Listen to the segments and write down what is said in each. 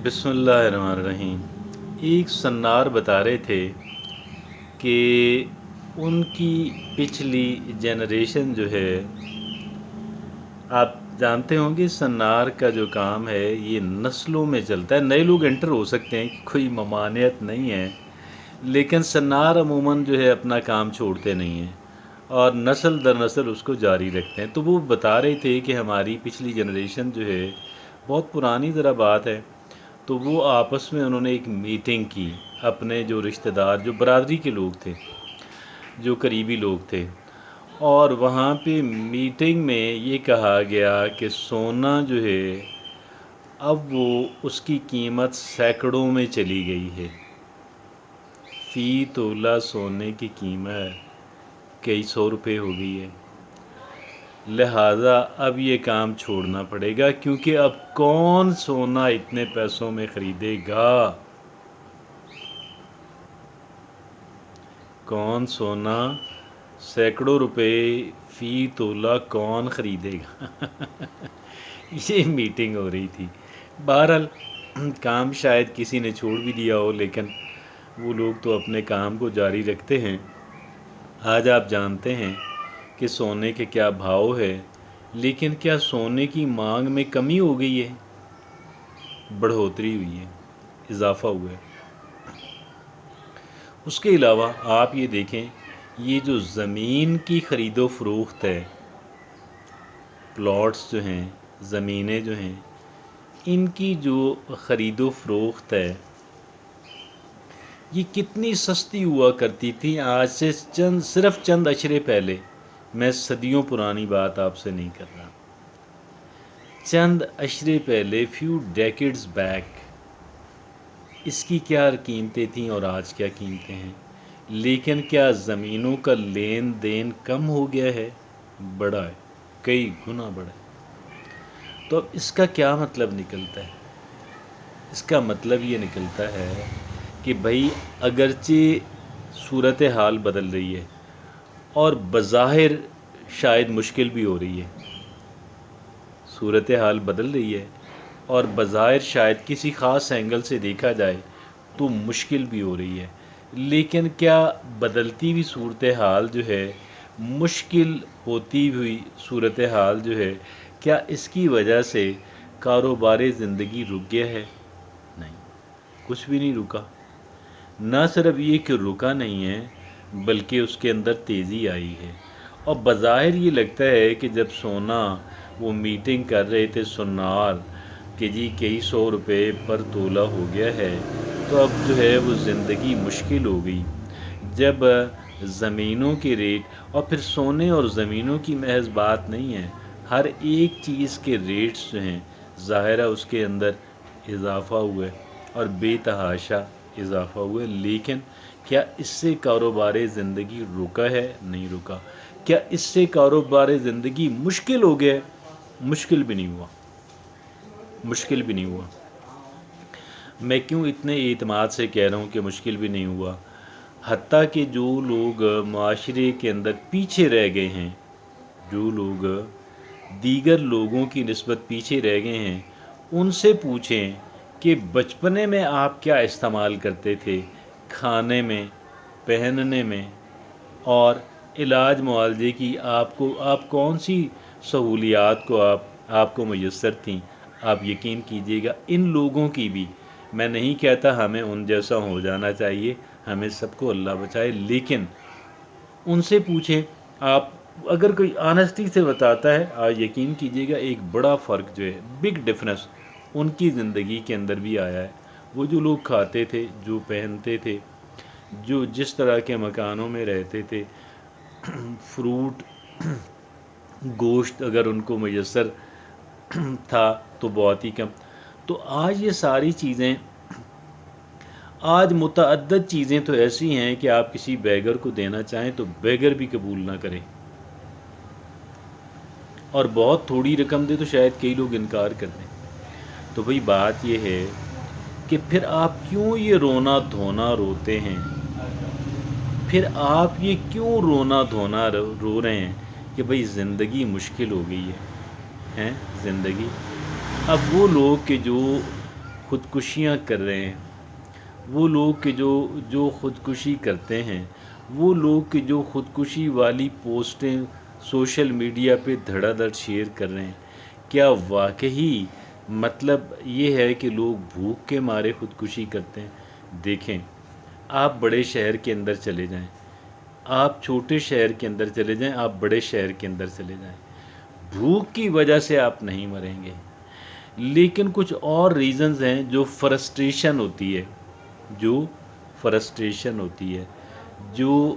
بسم اللہ الرحمن الرحیم۔ ایک سنار بتا رہے تھے کہ ان کی پچھلی جنریشن جو ہے، آپ جانتے ہوں گے سنار کا جو کام ہے یہ نسلوں میں چلتا ہے۔ نئے لوگ انٹر ہو سکتے ہیں کہ کوئی ممانعت نہیں ہے، لیکن سنار عموماً جو ہے اپنا کام چھوڑتے نہیں ہیں اور نسل در نسل اس کو جاری رکھتے ہیں۔ تو وہ بتا رہے تھے کہ ہماری پچھلی جنریشن جو ہے، بہت پرانی ذرا بات ہے، تو وہ آپس میں انہوں نے ایک میٹنگ کی، اپنے جو رشتہ دار، جو برادری کے لوگ تھے، جو قریبی لوگ تھے، اور وہاں پہ میٹنگ میں یہ کہا گیا کہ سونا جو ہے اب وہ اس کی قیمت سینکڑوں میں چلی گئی ہے۔ فی تولہ سونے کی قیمت کئی سو روپے ہو گئی ہے، لہٰذا اب یہ کام چھوڑنا پڑے گا، کیونکہ اب کون سونا اتنے پیسوں میں خریدے گا؟ کون سونا سینکڑوں روپے فی تولہ کون خریدے گا؟ یہ میٹنگ ہو رہی تھی۔ بہرحال کام شاید کسی نے چھوڑ بھی دیا ہو، لیکن وہ لوگ تو اپنے کام کو جاری رکھتے ہیں۔ آج آپ جانتے ہیں کہ سونے کے کیا بھاؤ ہے، لیکن کیا سونے کی مانگ میں کمی ہو گئی ہے؟ بڑھوتری ہوئی ہے، اضافہ ہوا ہے۔ اس کے علاوہ آپ یہ دیکھیں، یہ جو زمین کی خرید و فروخت ہے، پلاٹس جو ہیں، زمینیں جو ہیں، ان کی جو خرید و فروخت ہے، یہ کتنی سستی ہوا کرتی تھی آج سے صرف چند اشرے پہلے۔ میں صدیوں پرانی بات آپ سے نہیں کر رہا، چند اشرے پہلے، فیو ڈیکیڈز بیک، اس کی کیا قیمتیں تھیں اور آج کیا قیمتیں ہیں؟ لیکن کیا زمینوں کا لین دین کم ہو گیا ہے؟ بڑا ہے، کئی گنا بڑا ہے۔ تو اب اس کا کیا مطلب نکلتا ہے؟ اس کا مطلب یہ نکلتا ہے کہ بھائی اگرچہ صورتحال بدل رہی ہے اور بظاہر شاید مشکل بھی ہو رہی ہے، صورتحال بدل رہی ہے اور بظاہر شاید کسی خاص اینگل سے دیکھا جائے تو مشکل بھی ہو رہی ہے، لیکن کیا بدلتی ہوئی صورتحال جو ہے، مشکل ہوتی ہوئی صورتحال جو ہے، کیا اس کی وجہ سے کاروبار زندگی رک گیا ہے؟ نہیں، کچھ بھی نہیں رکا۔ نہ صرف یہ کہ رکا نہیں ہے، بلکہ اس کے اندر تیزی آئی ہے۔ اور بظاہر یہ لگتا ہے کہ جب سونا، وہ میٹنگ کر رہے تھے سنار کہ جی کئی سو روپے پر تولہ ہو گیا ہے، تو اب جو ہے وہ زندگی مشکل ہو گئی۔ جب زمینوں کے ریٹ، اور پھر سونے اور زمینوں کی محض بات نہیں ہے، ہر ایک چیز کے ریٹس جو ہیں، ظاہرہ اس کے اندر اضافہ ہوا ہے اور بے تحاشا اضافہ ہوا ہے۔ لیکن کیا اس سے کاروبار زندگی رکا ہے؟ نہیں رکا۔ کیا اس سے کاروبار زندگی مشکل ہو گیا ہے؟ مشکل بھی نہیں ہوا، مشکل بھی نہیں ہوا۔ میں کیوں اتنے اعتماد سے کہہ رہا ہوں کہ مشکل بھی نہیں ہوا؟ حتیٰ کہ جو لوگ معاشرے کے اندر پیچھے رہ گئے ہیں، جو لوگ دیگر لوگوں کی نسبت پیچھے رہ گئے ہیں، ان سے پوچھیں کہ بچپنے میں آپ کیا استعمال کرتے تھے، کھانے میں، پہننے میں اور علاج معالجے کی، آپ کون سی سہولیات کو آپ کو میسر تھیں؟ آپ یقین کیجئے گا ان لوگوں کی بھی، میں نہیں کہتا ہمیں ان جیسا ہو جانا چاہیے، ہمیں سب کو اللہ بچائے، لیکن ان سے پوچھیں، آپ اگر کوئی آنیسٹی سے بتاتا ہے، آپ یقین کیجئے گا ایک بڑا فرق جو ہے، بگ ڈفرنس ان کی زندگی کے اندر بھی آیا ہے۔ وہ جو لوگ کھاتے تھے، جو پہنتے تھے، جو جس طرح کے مکانوں میں رہتے تھے، فروٹ، گوشت اگر ان کو میسر تھا تو بہت ہی کم۔ تو آج یہ ساری چیزیں، آج متعدد چیزیں تو ایسی ہیں کہ آپ کسی بیگر کو دینا چاہیں تو بیگر بھی قبول نہ کریں، اور بہت تھوڑی رقم دے تو شاید کئی لوگ انکار کر دیں۔ تو بھئی بات یہ ہے کہ پھر آپ کیوں یہ رونا دھونا روتے ہیں؟ پھر آپ یہ کیوں رونا دھونا رو رہے ہیں کہ بھئی زندگی مشکل ہو گئی ہے؟ زندگی، اب وہ لوگ کہ جو خودکشیاں کر رہے ہیں، وہ لوگ کہ جو خودکشی کرتے ہیں، وہ لوگ کہ جو خودکشی والی پوسٹیں سوشل میڈیا پہ دھڑا دھڑ شیئر کر رہے ہیں، کیا واقعی مطلب یہ ہے کہ لوگ بھوک کے مارے خودکشی کرتے ہیں؟ دیکھیں، آپ بڑے شہر کے اندر چلے جائیں، آپ چھوٹے شہر کے اندر چلے جائیں، آپ بڑے شہر کے اندر چلے جائیں، بھوک کی وجہ سے آپ نہیں مریں گے، لیکن کچھ اور ریزنز ہیں جو فرسٹریشن ہوتی ہے، جو فرسٹریشن ہوتی ہے، جو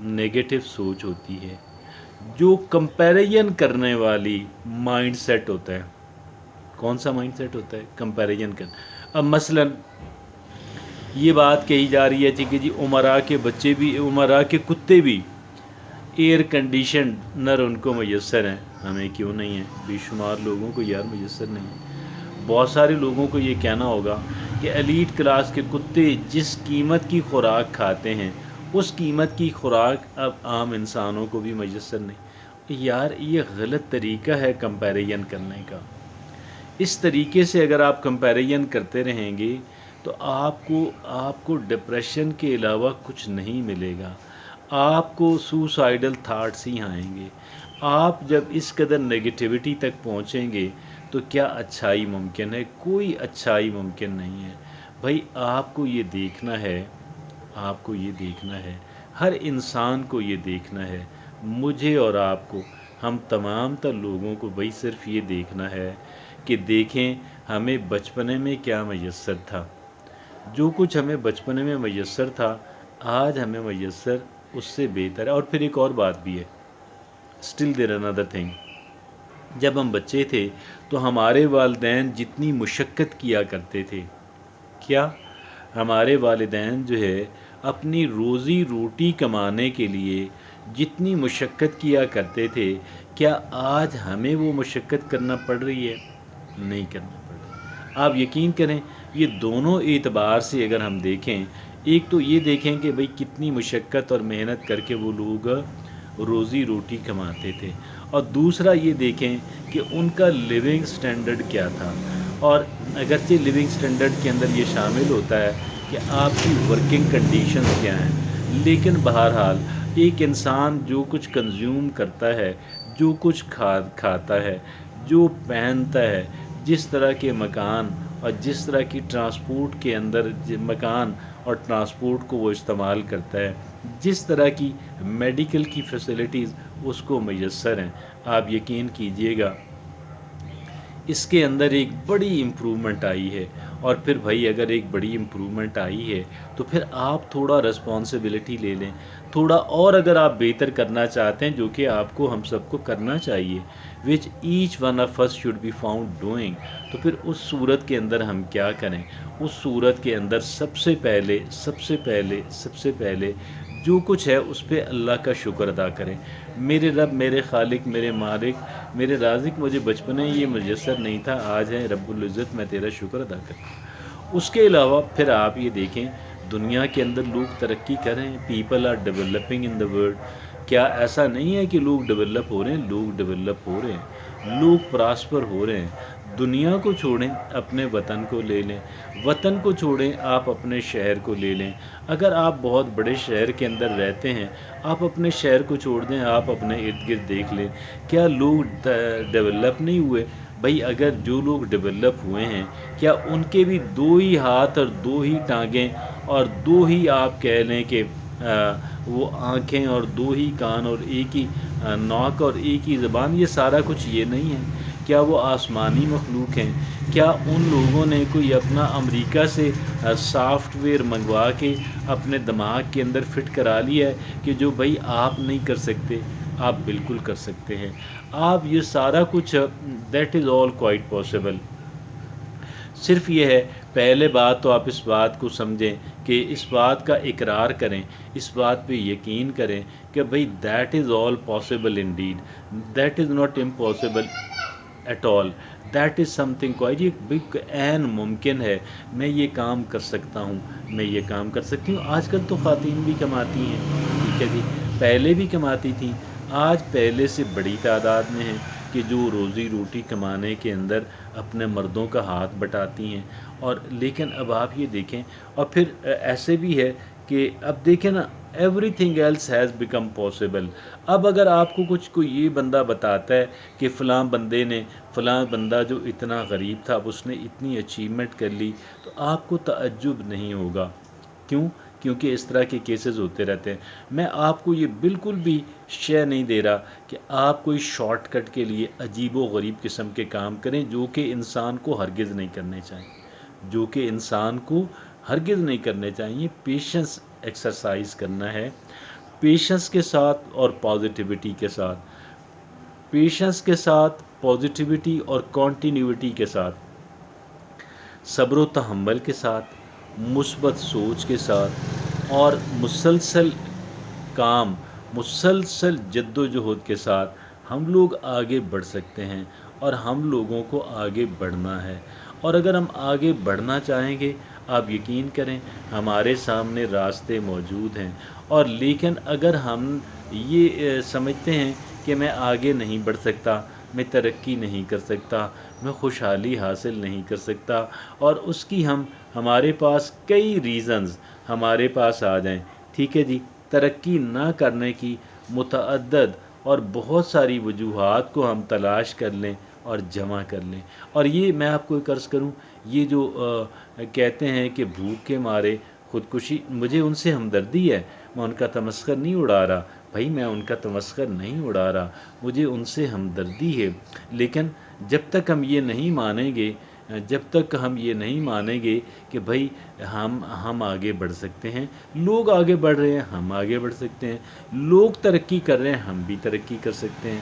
نیگیٹو سوچ ہوتی ہے، جو کمپیریزن کرنے والی مائنڈ سیٹ ہوتا ہے۔ کون سا مائنڈ سیٹ ہوتا ہے؟ کمپیریزن کر۔ اب مثلا یہ بات کہی جا رہی ہے کہ جی امراء کے بچے بھی، امراء کے کتے بھی ایئر کنڈیشنر ان کو میسر ہیں، ہمیں کیوں نہیں ہے؟ بے شمار لوگوں کو یار میسر نہیں ہے۔ بہت سارے لوگوں کو یہ کہنا ہوگا کہ ایلیٹ کلاس کے کتے جس قیمت کی خوراک کھاتے ہیں، اس قیمت کی خوراک اب عام انسانوں کو بھی میسر نہیں۔ یار یہ غلط طریقہ ہے کمپیریزن کرنے کا۔ اس طریقے سے اگر آپ کمپیریزن کرتے رہیں گے تو آپ کو ڈپریشن کے علاوہ کچھ نہیں ملے گا، آپ کو سوسائیڈل تھاٹس ہی آئیں گے۔ آپ جب اس قدر نگیٹیوٹی تک پہنچیں گے تو کیا اچھائی ممکن ہے؟ کوئی اچھائی ممکن نہیں ہے۔ بھائی آپ کو یہ دیکھنا ہے، آپ کو یہ دیکھنا ہے، ہر انسان کو یہ دیکھنا ہے، مجھے اور آپ کو، ہم تمام تر لوگوں کو بھائی صرف یہ دیکھنا ہے کہ دیکھیں ہمیں بچپنے میں کیا میسر تھا، جو کچھ ہمیں بچپنے میں میسر تھا آج ہمیں میسر اس سے بہتر ہے۔ اور پھر ایک اور بات بھی ہے، اسٹل دیر another تھنگ، جب ہم بچے تھے تو ہمارے والدین جتنی مشقت کیا کرتے تھے، کیا ہمارے والدین جو ہے اپنی روزی روٹی کمانے کے لیے جتنی مشقت کیا کرتے تھے، کیا آج ہمیں وہ مشقت کرنا پڑ رہی ہے؟ نہیں کرنا پڑ رہی۔ آپ یقین کریں، یہ دونوں اعتبار سے اگر ہم دیکھیں، ایک تو یہ دیکھیں کہ بھئی کتنی مشقت اور محنت کر کے وہ لوگ روزی روٹی کماتے تھے، اور دوسرا یہ دیکھیں کہ ان کا لیونگ سٹینڈرڈ کیا تھا۔ اور اگرچہ لیونگ سٹینڈرڈ کے اندر یہ شامل ہوتا ہے کہ آپ کی ورکنگ کنڈیشنز کیا ہیں، لیکن بہرحال ایک انسان جو کچھ کنزیوم کرتا ہے، جو کچھ کھاتا ہے، جو پہنتا ہے، جس طرح کے مکان اور جس طرح کی ٹرانسپورٹ کے اندر مکان اور ٹرانسپورٹ کو وہ استعمال کرتا ہے، جس طرح کی میڈیکل کی فیسلٹیز اس کو میسر ہیں، آپ یقین کیجئے گا اس کے اندر ایک بڑی امپرومنٹ آئی ہے۔ اور پھر بھائی اگر ایک بڑی امپرومنٹ آئی ہے تو پھر آپ تھوڑا رسپانسبلٹی لے لیں، تھوڑا اور اگر آپ بہتر کرنا چاہتے ہیں، جو کہ آپ کو ہم سب کو کرنا چاہیے، which each one of us should be found doing، تو پھر اس صورت کے اندر ہم کیا کریں؟ اس صورت کے اندر سب سے پہلے جو کچھ ہے اس پہ اللہ کا شکر ادا کریں۔ میرے رب، میرے خالق، میرے مالک، میرے رازق، مجھے بچپنے یہ میسر نہیں تھا، آج ہے رب العزت، میں تیرا شکر ادا کرتا ہوں۔ اس کے علاوہ پھر آپ یہ دیکھیں دنیا کے اندر لوگ ترقی کر رہے ہیں، people are developing in the world. کیا ایسا نہیں ہے کہ لوگ ڈیولپ ہو رہے ہیں؟ لوگ ڈیولپ ہو رہے ہیں، لوگ پراسپر ہو رہے ہیں۔ دنیا کو چھوڑیں، اپنے وطن کو لے لیں، وطن کو چھوڑیں، آپ اپنے شہر کو لے لیں۔ اگر آپ بہت بڑے شہر کے اندر رہتے ہیں، آپ اپنے شہر کو چھوڑ دیں، آپ اپنے ارد گرد دیکھ لیں، کیا لوگ ڈیولپ نہیں ہوئے؟ بھائی اگر جو لوگ ڈیولپ ہوئے ہیں، کیا ان کے بھی دو ہی ہاتھ اور دو ہی ٹانگیں اور دو ہی آپ کہہ لیں کہ وہ آنکھیں اور دو ہی کان اور ایک ہی ناک اور ایک ہی زبان، یہ سارا کچھ یہ نہیں ہے؟ کیا وہ آسمانی مخلوق ہیں؟ کیا ان لوگوں نے کوئی اپنا امریکہ سے سافٹ ویئر منگوا کے اپنے دماغ کے اندر فٹ کرا لیا ہے کہ جو بھائی آپ نہیں کر سکتے، آپ بالکل کر سکتے ہیں؟ آپ یہ سارا کچھ that is all quite possible. صرف یہ ہے، پہلے بات تو آپ اس بات کو سمجھیں کہ اس بات کا اقرار کریں، اس بات پہ یقین کریں کہ بھئی that is all possible indeed, that is not impossible at all, that is something quite, یہ بگ عین ممکن ہے، میں یہ کام کر سکتا ہوں، میں یہ کام کر سکتی ہوں۔ آج کل تو خواتین بھی کماتی ہیں، ٹھیک ہے جی، پہلے بھی کماتی تھیں، آج پہلے سے بڑی تعداد میں ہیں کہ جو روزی روٹی کمانے کے اندر اپنے مردوں کا ہاتھ بٹاتی ہیں، اور لیکن اب آپ یہ دیکھیں، اور پھر ایسے بھی ہے کہ اب دیکھیں نا، everything else has become possible. اب اگر آپ کو کوئی یہ بندہ بتاتا ہے کہ فلاں بندے نے، فلاں بندہ جو اتنا غریب تھا، اب اس نے اتنی اچیومنٹ کر لی، تو آپ کو تعجب نہیں ہوگا. کیوں؟ کیونکہ اس طرح کے کیسز ہوتے رہتے ہیں. میں آپ کو یہ بالکل بھی شے نہیں دے رہا کہ آپ کوئی شارٹ کٹ کے لیے عجیب و غریب قسم کے کام کریں، جو کہ انسان کو ہرگز نہیں کرنے چاہیے، جو کہ انسان کو ہرگز نہیں کرنے چاہیے. پیشنس ایکسرسائز کرنا ہے، پیشنس کے ساتھ اور پازیٹیوٹی کے ساتھ، پیشنس کے ساتھ، پازیٹیوٹی اور کنٹینیوٹی کے ساتھ، صبر و تحمل کے ساتھ، مثبت سوچ کے ساتھ، اور مسلسل کام، مسلسل جد و جہد کے ساتھ ہم لوگ آگے بڑھ سکتے ہیں، اور ہم لوگوں کو آگے بڑھنا ہے. اور اگر ہم آگے بڑھنا چاہیں گے، آپ یقین کریں ہمارے سامنے راستے موجود ہیں. اور لیکن اگر ہم یہ سمجھتے ہیں کہ میں آگے نہیں بڑھ سکتا، میں ترقی نہیں کر سکتا، میں خوشحالی حاصل نہیں کر سکتا، اور اس کی ہمارے پاس کئی ریزنز ہمارے پاس آ جائیں، ٹھیک ہے جی، ترقی نہ کرنے کی متعدد اور بہت ساری وجوہات کو ہم تلاش کر لیں اور جمع کر لیں. اور یہ میں آپ کو ایک عرض کروں، یہ جو کہتے ہیں کہ بھوک کے مارے خودکشی، مجھے ان سے ہمدردی ہے، میں ان کا تمسخر نہیں اڑا رہا بھائی، میں ان کا تمسخر نہیں اڑا رہا، مجھے ان سے ہمدردی ہے. لیکن جب تک ہم یہ نہیں مانیں گے، جب تک ہم یہ نہیں مانیں گے کہ بھائی ہم آگے بڑھ سکتے ہیں، لوگ آگے بڑھ رہے ہیں، ہم آگے بڑھ سکتے ہیں، لوگ ترقی کر رہے ہیں، ہم بھی ترقی کر سکتے ہیں،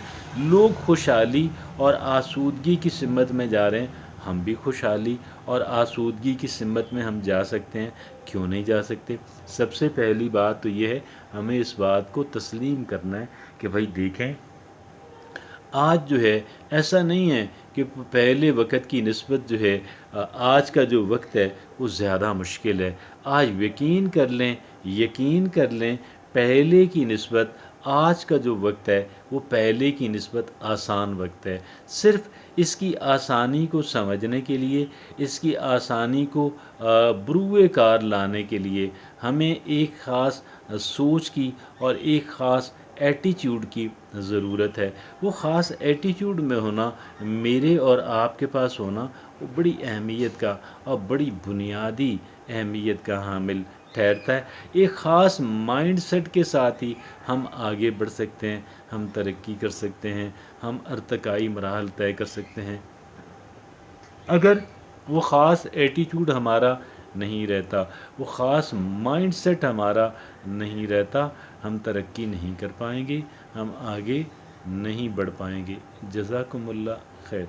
لوگ خوشحالی اور آسودگی کی سمت میں جا رہے ہیں، ہم بھی خوشحالی اور آسودگی کی سمت میں ہم جا سکتے ہیں. کیوں نہیں جا سکتے؟ سب سے پہلی بات تو یہ ہے، ہمیں اس بات کو تسلیم کرنا ہے کہ بھائی دیکھیں، آج جو ہے ایسا نہیں ہے کہ پہلے وقت کی نسبت جو ہے آج کا جو وقت ہے وہ زیادہ مشکل ہے. آج یقین کر لیں، یقین کر لیں، پہلے کی نسبت آج کا جو وقت ہے وہ پہلے کی نسبت آسان وقت ہے. صرف اس کی آسانی کو سمجھنے کے لیے، اس کی آسانی کو بروئے کار لانے کے لیے ہمیں ایک خاص سوچ کی اور ایک خاص ایٹیچیوڈ کی ضرورت ہے. وہ خاص ایٹیچیوڈ میں ہونا، میرے اور آپ کے پاس ہونا، وہ بڑی اہمیت کا اور بڑی بنیادی اہمیت کا حامل ٹھہرتا ہے. ایک خاص مائنڈ سیٹ کے ساتھ ہی ہم آگے بڑھ سکتے ہیں، ہم ترقی کر سکتے ہیں، ہم ارتقائی مراحل طے کر سکتے ہیں. اگر وہ خاص ایٹیچیوڈ ہمارا نہیں رہتا، وہ خاص مائنڈ سیٹ ہمارا نہیں رہتا، ہم ترقی نہیں کر پائیں گے، ہم آگے نہیں بڑھ پائیں گے. جزاکم اللہ خیر.